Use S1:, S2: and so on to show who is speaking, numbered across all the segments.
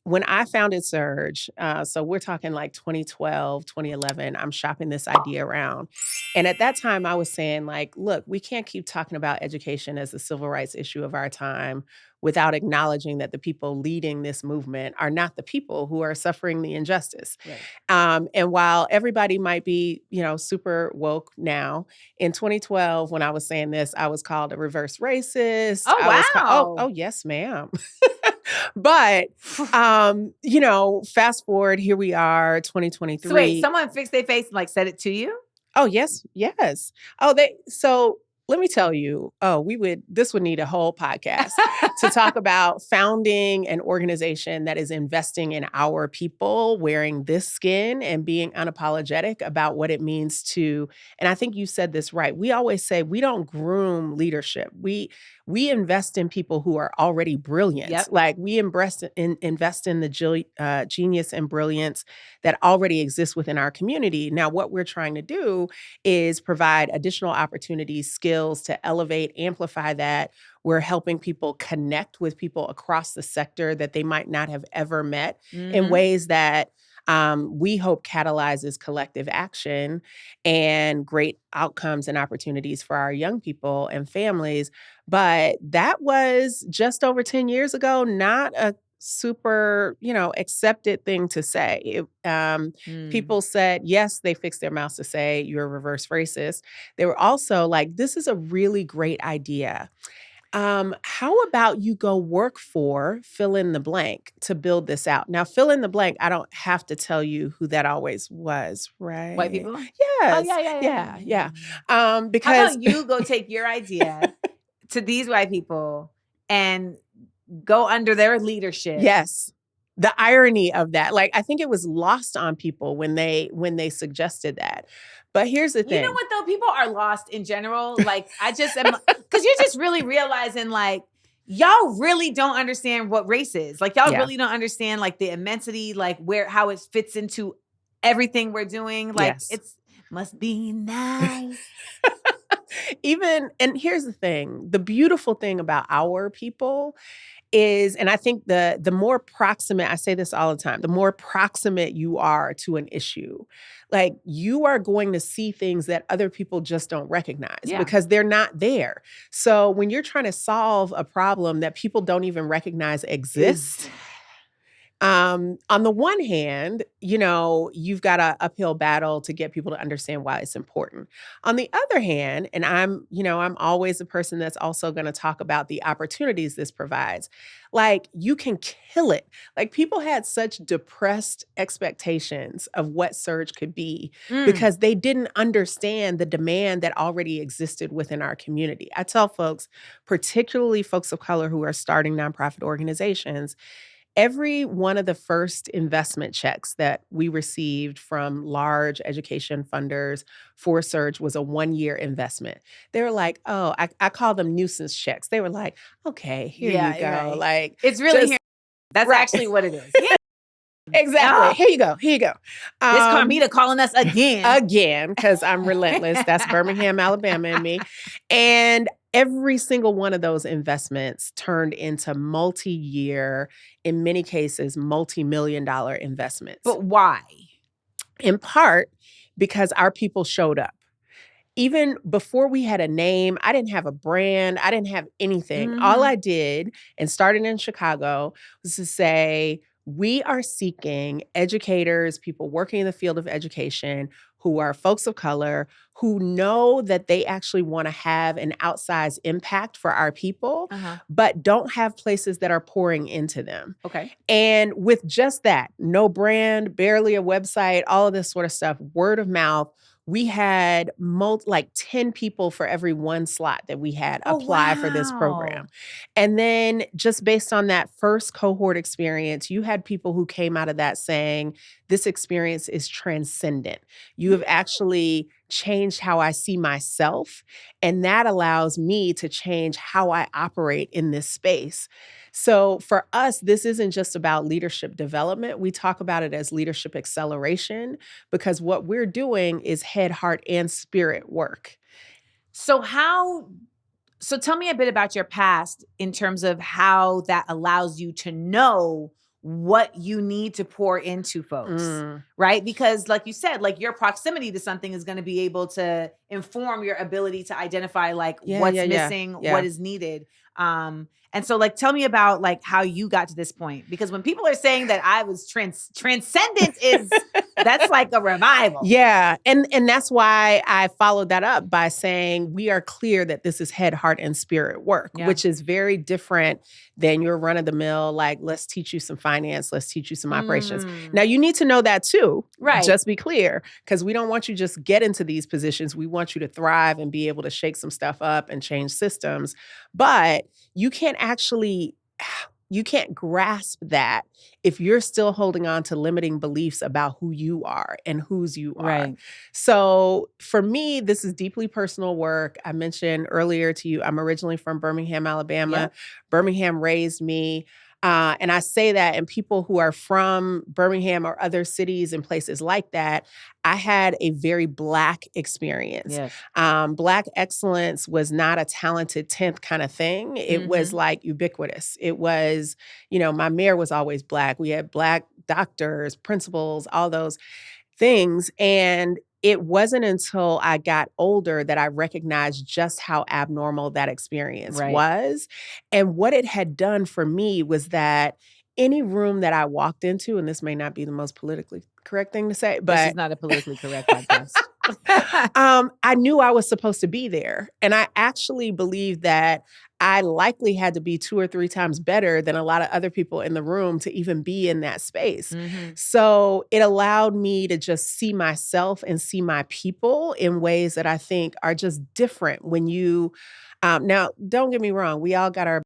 S1: when I founded Surge, so we're talking like 2012, 2011, I'm shopping this idea around. And at that time, I was saying, like, look, we can't keep talking about education as the civil rights issue of our time without acknowledging that the people leading this movement are not the people who are suffering the injustice.
S2: Right.
S1: And while everybody might be, super woke now, in 2012, when I was saying this, I was called a reverse racist.
S2: Oh,
S1: I was called,
S2: wow.
S1: yes, ma'am. But, fast forward, here we are, 2023.
S2: So wait, someone fixed their face and like said it to you?
S1: Oh, yes, yes. So let me tell you, this would need a whole podcast to talk about founding an organization that is investing in our people, wearing this skin and being unapologetic about what it means to, and I think you said this right. We always say we don't groom leadership. We invest in people who are already brilliant.
S2: Yep.
S1: Like we invest in the genius and brilliance that already exists within our community. Now, what we're trying to do is provide additional opportunities, skills to elevate, amplify that. We're helping people connect with people across the sector that they might not have ever met in ways that we hope catalyzes collective action and great outcomes and opportunities for our young people and families. But that was just over 10 years ago, not a super, accepted thing to say. People said, yes, they fixed their mouths to say you're a reverse racist. They were also like, this is a really great idea. How about you go work for fill in the blank to build this out? Now, fill in the blank, I don't have to tell you who that always was, right?
S2: White people?
S1: Yes.
S2: Oh,
S1: Yeah.
S2: How
S1: Because
S2: about you go take your idea to these white people and go under their leadership?
S1: Yes. The irony of that, like, I think it was lost on people when they suggested that. But here's the thing.
S2: You know what though? People are lost in general. Like I just am, because you're just really realizing like, y'all really don't understand what race is. Like y'all really don't understand like the immensity, like how it fits into everything we're doing. Like it's must be nice.
S1: And here's the thing, the beautiful thing about our people is, and I think the more proximate, I say this all the time, the more proximate you are to an issue, like you are going to see things that other people just don't recognize because they're not there. So when you're trying to solve a problem that people don't even recognize exists, on the one hand, you've got an uphill battle to get people to understand why it's important. On the other hand, and I'm always the person that's also going to talk about the opportunities this provides. Like you can kill it. Like people had such depressed expectations of what Surge could be because they didn't understand the demand that already existed within our community. I tell folks, particularly folks of color who are starting nonprofit organizations, every one of the first investment checks that we received from large education funders for Surge was a 1-year investment. They were like, oh, I call them nuisance checks. They were like, okay, here you go.
S2: Right.
S1: Like
S2: it's really that's actually what it is.
S1: Exactly. Here you go. This
S2: Carmita calling us again,
S1: because I'm relentless. That's Birmingham, Alabama in me. And every single one of those investments turned into multi-year, in many cases, multi-million-dollar investments.
S2: But why?
S1: In part because our people showed up. Even before we had a name, I didn't have a brand. I didn't have anything. All I did, and starting in Chicago, was to say, we are seeking educators, people working in the field of education who are folks of color, who know that they actually want to have an outsized impact for our people, but don't have places that are pouring into them.
S2: Okay.
S1: And with just that, no brand, barely a website, all of this sort of stuff, word of mouth, we had 10 people for every one slot that we had apply for this program. And then just based on that first cohort experience, you had people who came out of that saying, this experience is transcendent. You have actually changed how I see myself. And that allows me to change how I operate in this space. So for us, this isn't just about leadership development. We talk about it as leadership acceleration because what we're doing is head, heart, and spirit work.
S2: So tell me a bit about your past in terms of how that allows you to know what you need to pour into folks, right? Because like you said, like your proximity to something is going to be able to inform your ability to identify like what's missing, what is needed. And so like, tell me about like how you got to this point, because when people are saying that I was transcendent that's like a revival.
S1: Yeah. And that's why I followed that up by saying we are clear that this is head, heart, and spirit work, which is very different than your run of the mill. Like, let's teach you some finance. Let's teach you some operations. Now you need to know that too.
S2: Right.
S1: Just be clear, because we don't want you to just get into these positions. We want you to thrive and be able to shake some stuff up and change systems. But you can't grasp that if you're still holding on to limiting beliefs about who you are and whose you are.
S2: Right.
S1: So for me, this is deeply personal work. I mentioned earlier to you, I'm originally from Birmingham, Alabama.
S2: Yep.
S1: Birmingham raised me. And I say that, and people who are from Birmingham or other cities and places like that, I had a very Black experience.
S2: Yes.
S1: Black excellence was not a talented 10th kind of thing. It was like ubiquitous. It was, my mayor was always Black. We had Black doctors, principals, all those things. And it wasn't until I got older that I recognized just how abnormal that experience was. And what it had done for me was that any room that I walked into, and this may not be the most politically correct thing to say, but
S2: this is not a politically correct podcast.
S1: I knew I was supposed to be there. And I actually believe that I likely had to be 2 or 3 times better than a lot of other people in the room to even be in that space. So it allowed me to just see myself and see my people in ways that I think are just different when you, now don't get me wrong, we all got our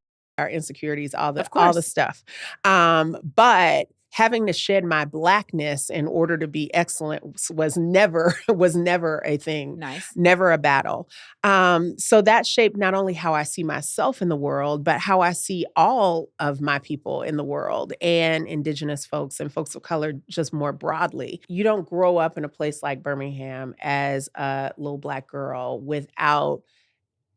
S1: insecurities, all the stuff. But having to shed my Blackness in order to be excellent was never a thing.
S2: Nice.
S1: Never a battle. So that shaped not only how I see myself in the world, but how I see all of my people in the world, and Indigenous folks and folks of color just more broadly. You don't grow up in a place like Birmingham as a little Black girl without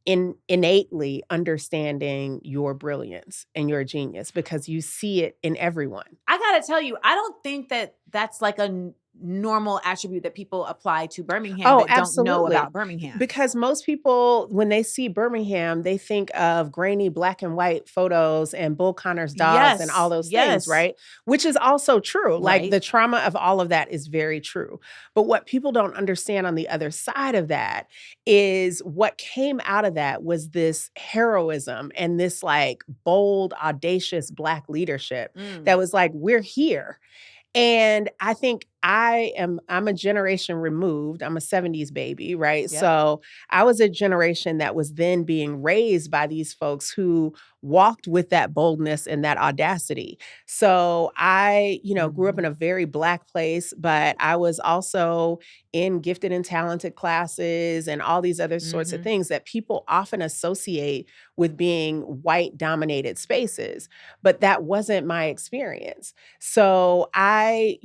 S1: innately understanding your brilliance and your genius, because you see it in everyone.
S2: I gotta tell you, I don't think that that's like a normal attribute that people apply to Birmingham that
S1: absolutely.
S2: Don't know about Birmingham.
S1: Because most people, when they see Birmingham, they think of grainy black and white photos and Bull Connor's dogs and all those things, right? Which is also true. Like the trauma of all of that is very true. But what people don't understand on the other side of that is what came out of that was this heroism and this like bold, audacious Black leadership that was like, we're here. And I think I'm a generation removed. I'm a 70s baby, right?
S2: Yep.
S1: So I was a generation that was then being raised by these folks who walked with that boldness and that audacity. So I, grew up in a very Black place, but I was also in gifted and talented classes and all these other sorts of things that people often associate with being white dominated spaces. But that wasn't my experience. So I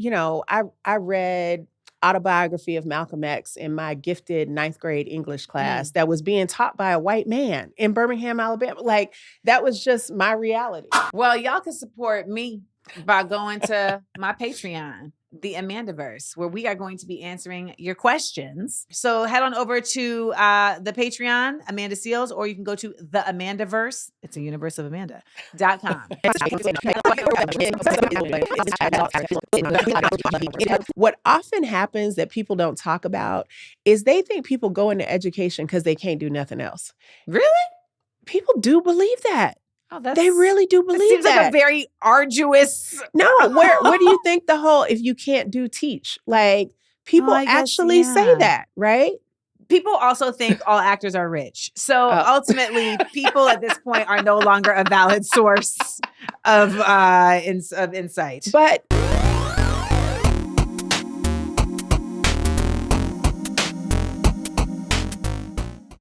S1: read Autobiography of Malcolm X in my gifted 9th grade English class that was being taught by a white man in Birmingham, Alabama. Like, that was just my reality.
S2: Well, y'all can support me by going to my Patreon, the Amandaverse, where we are going to be answering your questions. So head on over to the Patreon, Amanda Seals, or you can go to the Amandaverse. It's a universe of Amanda.com.
S1: What often happens that people don't talk about is they think people go into education because they can't do nothing else.
S2: Really?
S1: People do believe that.
S2: Oh,
S1: they really do believe
S2: seems
S1: that.
S2: Like a very arduous.
S1: No, where do you think the whole if you can't do teach? Like people actually say that, right?
S2: People also think all actors are rich. So ultimately, people at this point are no longer a valid source of insight.
S1: But